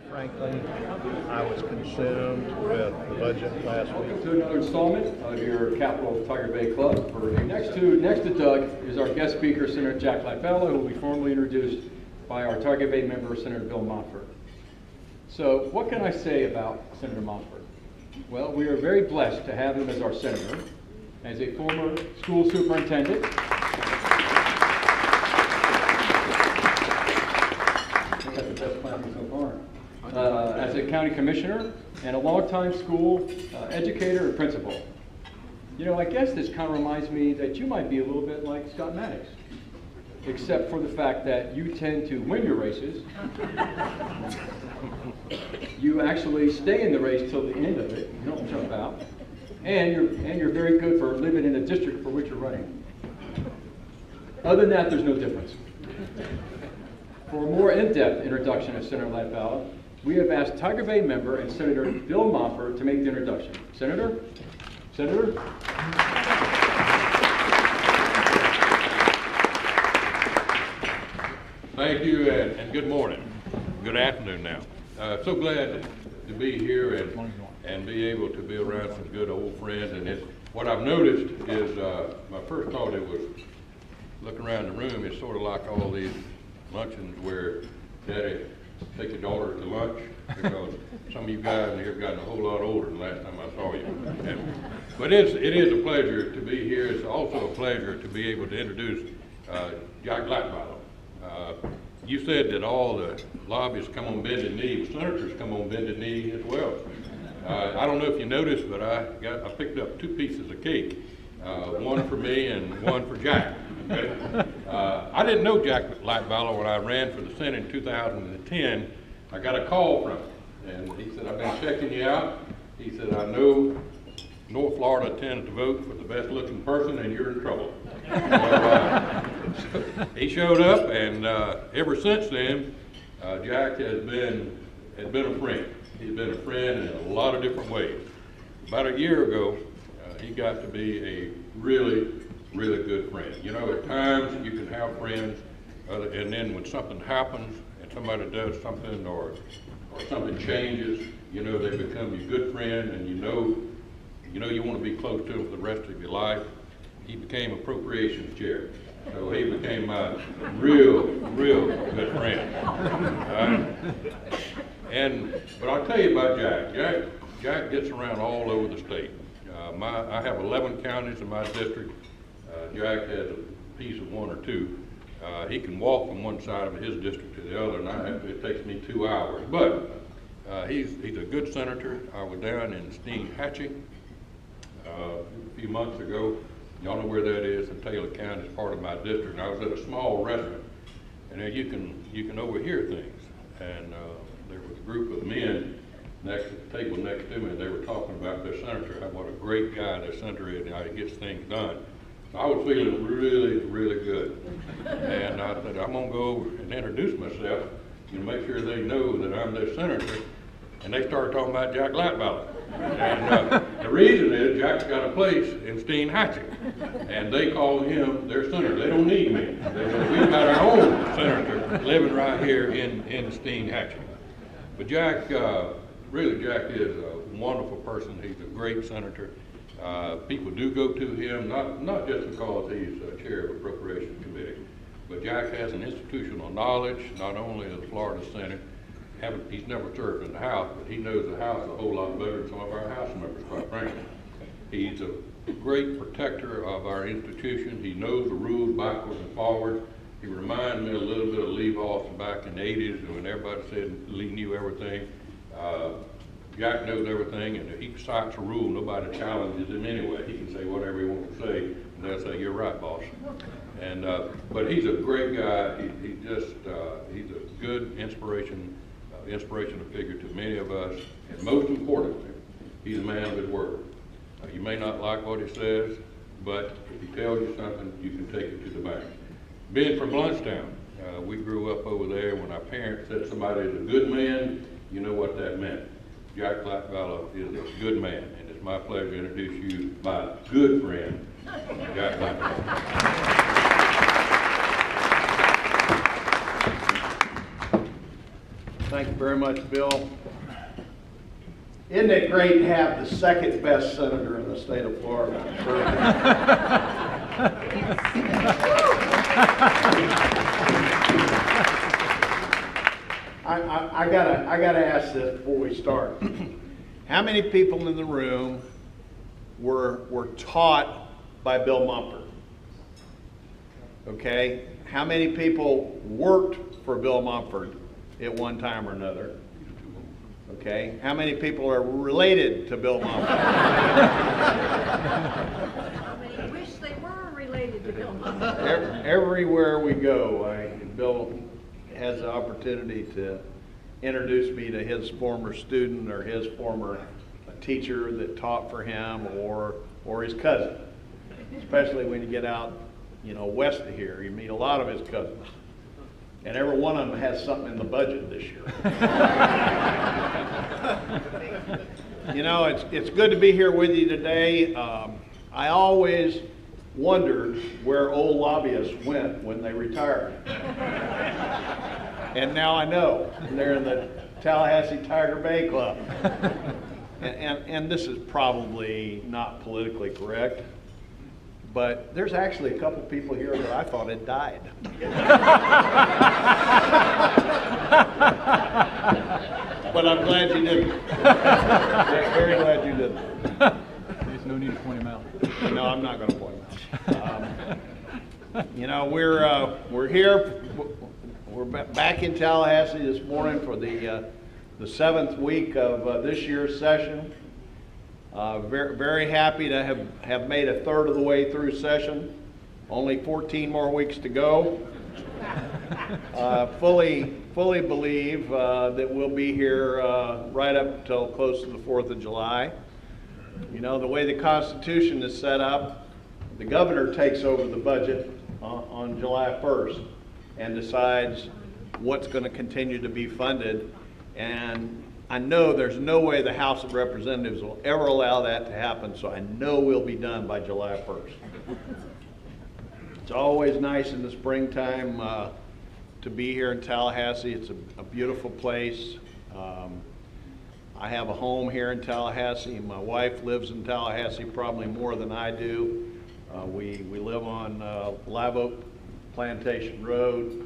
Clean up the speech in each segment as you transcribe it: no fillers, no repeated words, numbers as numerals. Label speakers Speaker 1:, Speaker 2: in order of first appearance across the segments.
Speaker 1: frankly, I was consumed with the budget last week.
Speaker 2: To another installment of your Capital Tiger Bay Club. Next to Doug is our guest speaker, Senator Jack Latvala, who will be formally introduced by our Tiger Bay member, Senator Bill Montford. So what can I say about Senator Montford? Well, we are very blessed to have him as our senator, as a former school superintendent, as a county commissioner, and a longtime school educator and principal. You know, I guess this kind of reminds me that you might be a little bit like Scott Maddox, except for the fact that you tend to win your races. You actually stay in the race till the end of it. You don't jump out, and you're very good for living in a district for which you're running. Other than that, there's no difference. For a more in-depth introduction of Senator Latvala, we have asked Tiger Bay member and Senator Bill Montford to make the introduction. Senator? Senator?
Speaker 3: Thank you, and good morning. Good afternoon now. So glad to be here and be able to be around some good old friends. And what I've noticed is, my first thought it was, looking around the room, it's sort of like all these luncheons where Daddy take your daughter to lunch, because some of you guys in here have gotten a whole lot older than last time I saw you. But it is a pleasure to be here. It's also a pleasure to be able to introduce Jack Latvala. You said that all the lobbyists come on bended knee, senators come on bended knee as well. I don't know if you noticed, but I picked up 2 pieces of cake, one for me and one for Jack. Okay? I didn't know Jack Latvala when I ran for the Senate in 2010. I got a call from him, and he said, I've been checking you out. He said, I know North Florida tends to vote for the best looking person, and you're in trouble. So, he showed up, and ever since then, Jack has been a friend. He's been a friend in a lot of different ways. About a year ago, he got to be a really good friend. You know, at times you can have friends, and then when something happens and somebody does something or something changes, you know, they become your good friend, and you know you want to be close to them for the rest of your life. He became appropriations chair, so he became my real good friend. But I'll tell you about Jack. Jack gets around all over the state. I have 11 counties in my district. Jack has a piece of 1 or 2. He can walk from one side of his district to the other, and it takes me 2 hours. But he's a good senator. I was down in Steinhatchee a few months ago. Y'all know where that is in Taylor County. It's part of my district. And I was at a small restaurant, and there you can overhear things. And there was a group of men next to the table next to me, and they were talking about their senator, what a great guy their senator is, and how he gets things done. So I was feeling really good. And I said, I'm gonna go and introduce myself and make sure they know that I'm their senator. And they started talking about Jack Latvala. And the reason is Jack's got a place in Steinhatchee, and they call him their senator. They don't need me. We've got our own senator living right here in Steinhatchee. But Jack, really, Jack is a wonderful person. He's a great senator. People do go to him, not just because he's chair of Appropriations Committee, but Jack has an institutional knowledge, not only of the Florida Senate. He's never served in the House, but he knows the House a whole lot better than some of our House members, quite frankly. He's a great protector of our institution. He knows the rules backwards and forwards. He reminds me a little bit of Lee Voss back in the 80s when everybody said Lee knew everything. Jack knows everything, and if he cites a rule, nobody challenges him anyway. He can say whatever he wants to say, and they'll say, you're right, boss. And but he's a great guy. He's a good inspirational figure to many of us, and most importantly, he's a man of his word. You may not like what he says, but if he tells you something, you can take it to the bank. Being from Blountstown, we grew up over there. When our parents said somebody is a good man, you know what that meant. Jack Latvala is a good man, and it's my pleasure to introduce you my good friend, Jack Latvala.
Speaker 1: Thank you very much, Bill. Isn't it great to have the second best senator in the state of Florida? I gotta ask this before we start. How many people in the room were taught by Bill Montford? Okay, how many people worked for Bill Montford at one time or another? Okay, how many people are related to Bill Montford?
Speaker 4: How many wish they were related to Bill Montford?
Speaker 1: Everywhere we go, Bill has the opportunity to introduce me to his former student or his former teacher that taught for him, or his cousin. Especially when you get out, west of here, you meet a lot of his cousins. And every one of them has something in the budget this year. It's good to be here with you today. I always wondered where old lobbyists went when they retired. And now I know. They're in the Tallahassee Tiger Bay Club. And this is probably not politically correct, but there's actually a couple people here that I thought had died. But I'm glad you didn't. Very glad you didn't.
Speaker 2: There's no need to point him out.
Speaker 1: No, I'm not going to point him out. We're here. We're back in Tallahassee this morning for the 7th week of this year's session. Very happy to have made a third of the way through session. Only 14 more weeks to go. Fully believe that we'll be here right up till close to the 4th of July. The way the Constitution is set up, the governor takes over the budget on July 1st and decides what's going to continue to be funded. And I know there's no way the House of Representatives will ever allow that to happen, so I know we'll be done by July 1st. It's always nice in the springtime to be here in Tallahassee. It's a beautiful place. I have a home here in Tallahassee. My wife lives in Tallahassee probably more than I do. We live on Live Oak Plantation Road.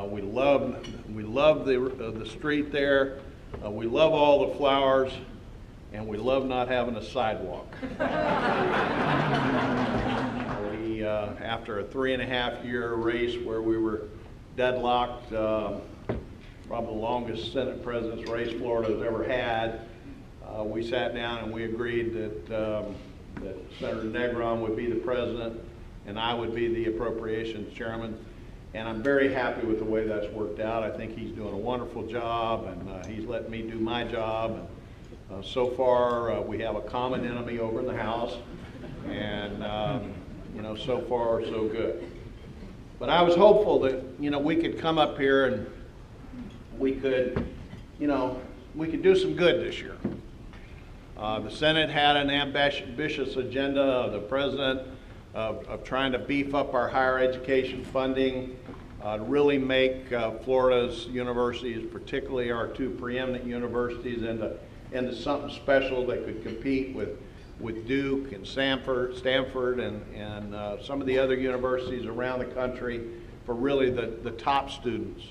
Speaker 1: We love the street there. We love all the flowers, and we love not having a sidewalk. We, after a 3.5-year race where we were deadlocked, probably the longest Senate president's race Florida has ever had, we sat down and we agreed that Senator Negron would be the president and I would be the appropriations chairman. And I'm very happy with the way that's worked out. I think he's doing a wonderful job, and he's letting me do my job. And so far, we have a common enemy over in the House, and so far, so good. But I was hopeful that we could come up here and we could do some good this year. The Senate had an ambitious agenda of the president of trying to beef up our higher education funding, to really make Florida's universities, particularly our two preeminent universities, into something special that could compete with Duke and Stanford and some of the other universities around the country for really the top students.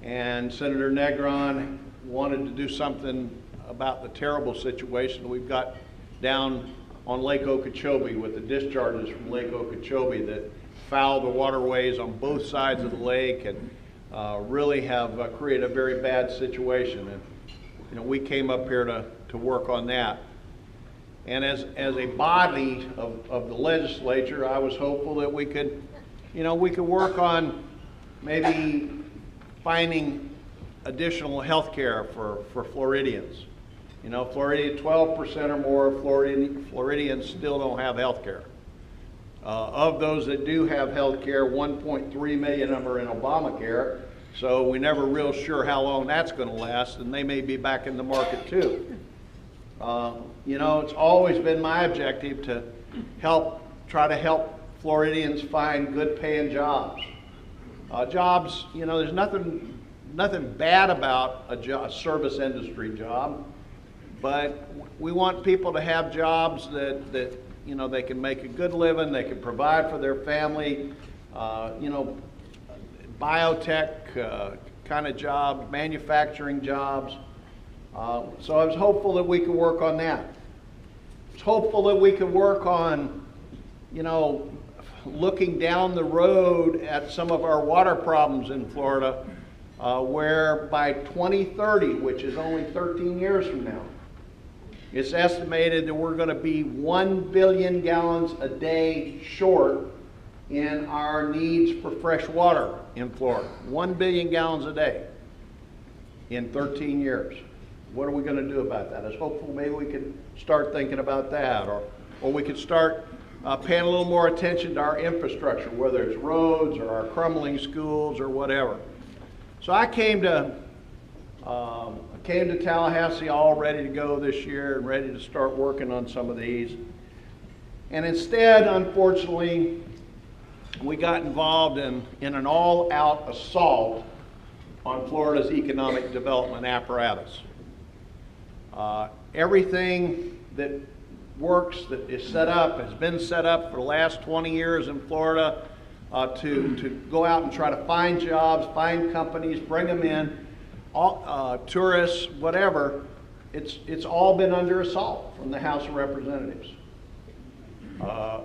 Speaker 1: And Senator Negron wanted to do something about the terrible situation we've got down on Lake Okeechobee with the discharges from Lake Okeechobee that foul the waterways on both sides of the lake and really have created a very bad situation. And we came up here to work on that. And as a body of the legislature, I was hopeful that we could work on maybe finding additional health care for Floridians. 12% or more of Floridians still don't have health care. Of those that do have health care, 1.3 million of them are in Obamacare, so we're never real sure how long that's going to last, and they may be back in the market too. It's always been my objective to try to help Floridians find good paying jobs. Jobs, there's nothing nothing bad about a service industry job, but we want people to have jobs that you know, they can make a good living, they can provide for their family, you know, biotech kind of jobs, manufacturing jobs. So I was hopeful that we could work on that. I was hopeful that we could work on, you know, looking down the road at some of our water problems in Florida, where by 2030, which is only 13 years from now, it's estimated that we're going to be 1 billion gallons a day short in our needs for fresh water in Florida. 1 billion gallons a day in 13 years. What are we going to do about that? I was hopeful maybe we could start thinking about that, or we could start paying a little more attention to our infrastructure, whether it's roads or our crumbling schools or whatever. So I came to Tallahassee all ready to go this year and ready to start working on some of these. And instead, unfortunately, we got involved in an all-out assault on Florida's economic development apparatus. Everything that works, that is set up, has been set up for the last 20 years in Florida to go out and try to find jobs, find companies, bring them in, tourists, whatever. It's all been under assault from the House of Representatives.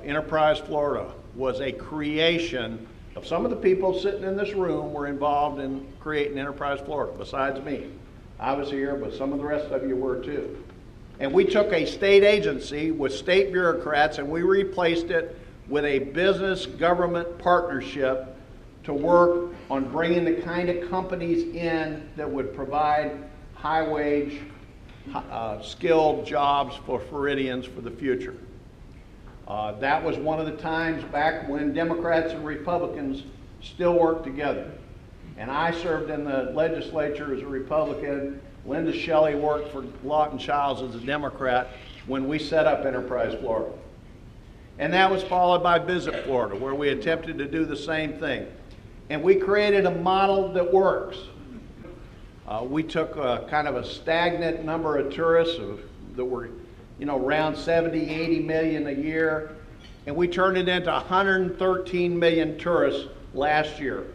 Speaker 1: Enterprise Florida was a creation of some of the people sitting in this room were involved in creating Enterprise Florida, besides me. I was here, but some of the rest of you were too. And we took a state agency with state bureaucrats and we replaced it with a business-government partnership to work on bringing the kind of companies in that would provide high-wage, skilled jobs for Floridians for the future. That was one of the times back when Democrats and Republicans still worked together. And I served in the legislature as a Republican. Linda Shelley worked for Lawton Childs as a Democrat when we set up Enterprise Florida. And that was followed by Visit Florida, where we attempted to do the same thing. And we created a model that works. We took kind of a stagnant number of tourists that were, you know, around 70, 80 million a year, and we turned it into 113 million tourists last year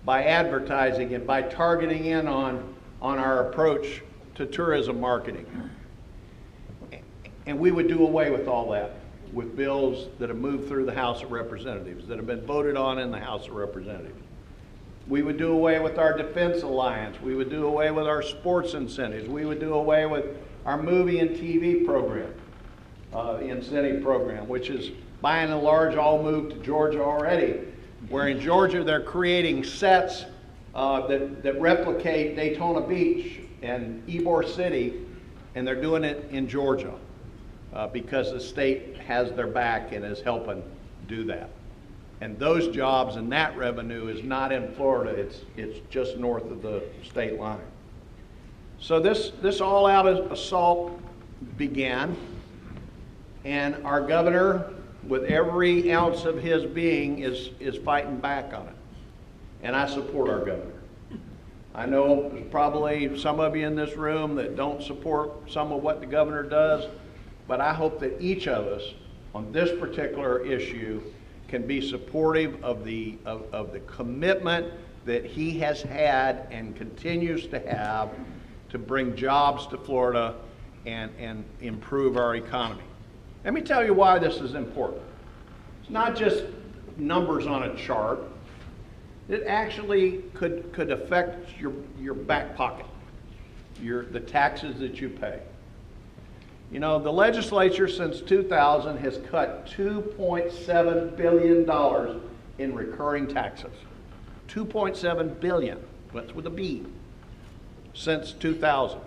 Speaker 1: by advertising and by targeting in on our approach to tourism marketing. And we would do away with all that with bills that have moved through the House of Representatives, that have been voted on in the House of Representatives. We would do away with our Defense Alliance. We would do away with our sports incentives. We would do away with our movie and TV program, the incentive program, which is by and large all moved to Georgia already, where in Georgia they're creating sets that replicate Daytona Beach and Ybor City, and they're doing it in Georgia because the state has their back and is helping do that. And those jobs and that revenue is not in Florida, it's just north of the state line. So this all-out assault began, and our governor, with every ounce of his being, is fighting back on it. And I support our governor. I know there's probably some of you in this room that don't support some of what the governor does, but I hope that each of us on this particular issue can be supportive of the commitment that he has had and continues to have to bring jobs to Florida and improve our economy. Let me tell you why this is important. It's not just numbers on a chart. It actually could affect your back pocket, the taxes that you pay. You know, the legislature since 2000 has cut $2.7 billion in recurring taxes. $2.7 billion, that's with a B, since 2000.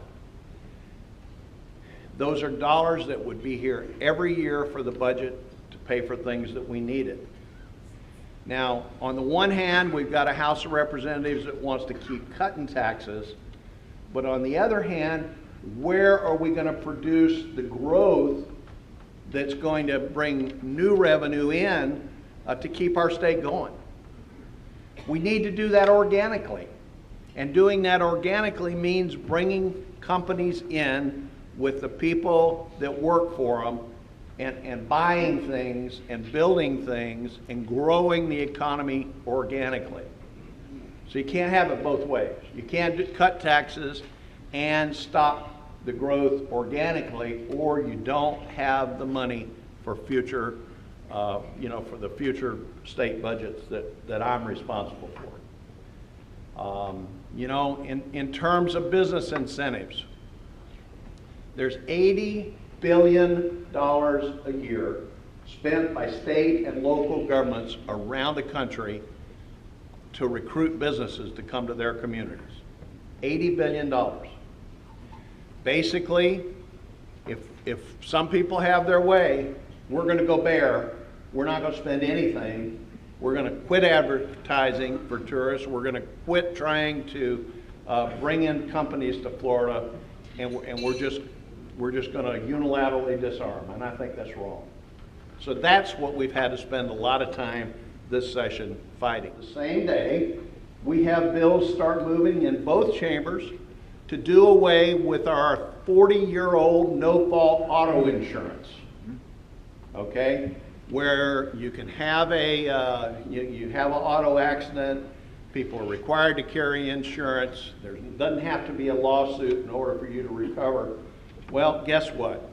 Speaker 1: Those are dollars that would be here every year for the budget to pay for things that we needed. Now, on the one hand, we've got a House of Representatives that wants to keep cutting taxes, but on the other hand, where are we going to produce the growth that's going to bring new revenue in to keep our state going? We need to do that organically. And doing that organically means bringing companies in with the people that work for them and buying things and building things and growing the economy organically. So you can't have it both ways. You can't cut taxes and stop the growth organically, or you don't have the money for future, for the future state budgets that I'm responsible for. In terms of business incentives, there's $80 billion a year spent by state and local governments around the country to recruit businesses to come to their communities. $80 billion. Basically, if some people have their way, we're going to go bare. We're not going to spend anything. We're going to quit advertising for tourists. We're going to quit trying to bring in companies to Florida, and we're just going to unilaterally disarm, and I think that's wrong. So that's what we've had to spend a lot of time this session fighting. The same day, we have bills start moving in both chambers to do away with our 40-year-old no-fault auto insurance, okay? Where you can have you have an auto accident, people are required to carry insurance, there doesn't have to be a lawsuit in order for you to recover. Well, guess what?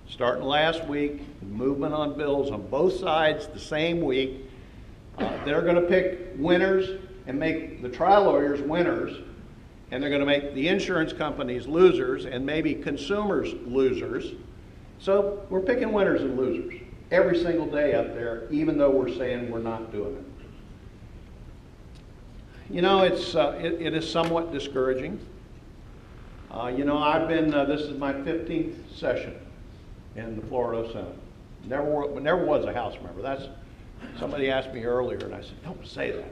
Speaker 1: Starting last week, movement on bills on both sides the same week. They're going to pick winners and make the trial lawyers winners, and they're going to make the insurance companies losers and maybe consumers losers. So we're picking winners and losers every single day up there, even though we're saying we're not doing it. It is somewhat discouraging. I've been, this is my 15th session in the Florida Senate. Never was a House member. Somebody asked me earlier, and I said, don't say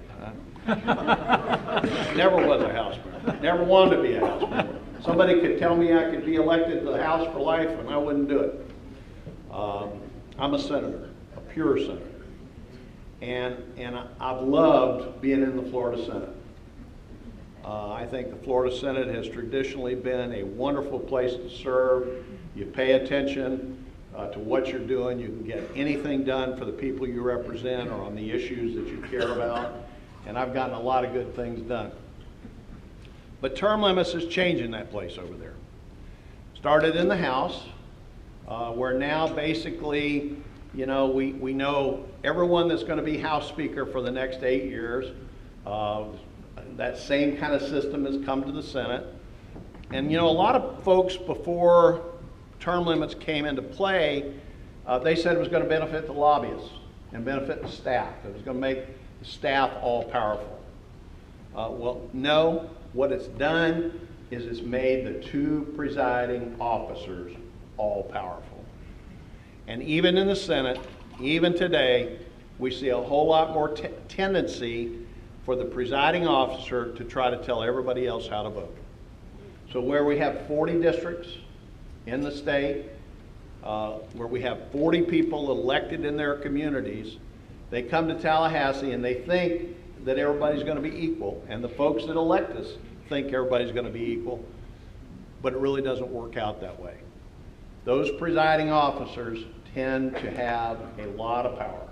Speaker 1: that. Never was a House member. Never wanted to be a House member. Somebody could tell me I could be elected to the House for life, and I wouldn't do it. I'm a senator, a pure senator. And I've loved being in the Florida Senate. I think the Florida Senate has traditionally been a wonderful place to serve. You pay attention to what you're doing. You can get anything done for the people you represent or on the issues that you care about. And I've gotten a lot of good things done. But term limits is changing that place over there. Started in the House, where now basically, we know everyone that's going to be House Speaker for the next 8 years. That same kind of system has come to the Senate. And a lot of folks before term limits came into play, they said it was going to benefit the lobbyists and benefit the staff. It was going to make the staff all powerful. Well, no. What it's done is it's made the two presiding officers all powerful. And even in the Senate, even today, we see a whole lot more tendency for the presiding officer to try to tell everybody else how to vote. So where we have 40 districts in the state, where we have 40 people elected in their communities, they come to Tallahassee and they think that everybody's going to be equal, and the folks that elect us think everybody's going to be equal, but it really doesn't work out that way. Those presiding officers tend to have a lot of power.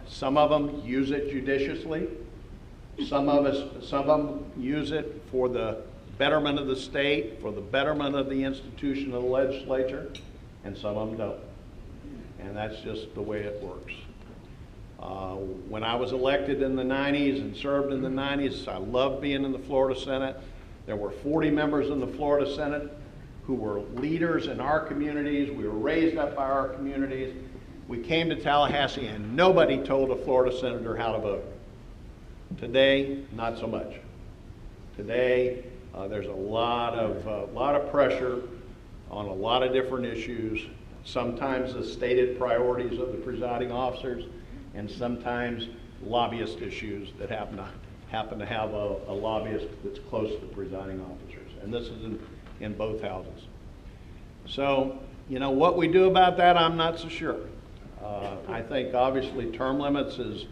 Speaker 1: Some of them use it judiciously. Some of them use it for the betterment of the state, for the betterment of the institution of the legislature, and some of them don't. And that's just the way it works. When I was elected in the 90s and served in the 90s, I loved being in the Florida Senate. There were 40 members in the Florida Senate who were leaders in our communities. We were raised up by our communities. We came to Tallahassee and nobody told a Florida senator how to vote. Today, not so much. Today, there's a lot of pressure on a lot of different issues, sometimes the stated priorities of the presiding officers, and sometimes lobbyist issues that happen to have a lobbyist that's close to the presiding officers. And this is in both houses. So, what we do about that, I'm not so sure. I think obviously term limits is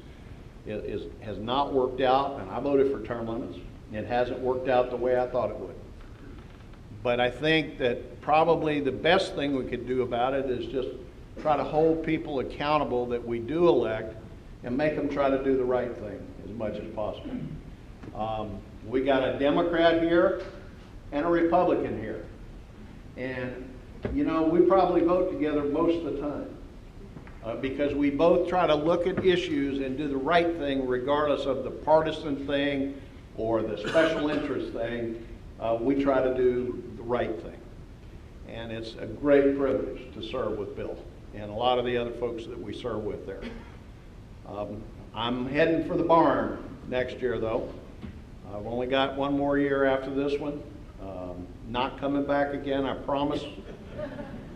Speaker 1: has not worked out, and I voted for term limits. It hasn't worked out the way I thought it would. But I think that probably the best thing we could do about it is just try to hold people accountable that we do elect and make them try to do the right thing as much as possible. We got a Democrat here and a Republican here. And, you know, we probably vote together most of the time because we both try to look at issues and do the right thing regardless of the partisan thing or the special interest thing. We try to do the right thing. And it's a great privilege to serve with Bill and a lot of the other folks that we serve with there. I'm heading for the barn next year, though. I've only got one more year after this one. Not coming back again, I promise.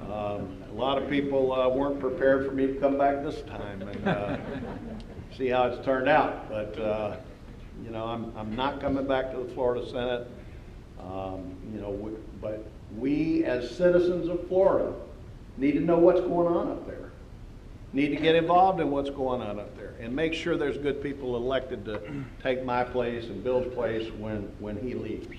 Speaker 1: A lot of people weren't prepared for me to come back this time and see how it's turned out. But you know, I'm not coming back to the Florida Senate. You know, but we as citizens of Florida need to know what's going on up there. Need to get involved in what's going on up there and make sure there's good people elected to take my place and Bill's place when he leaves.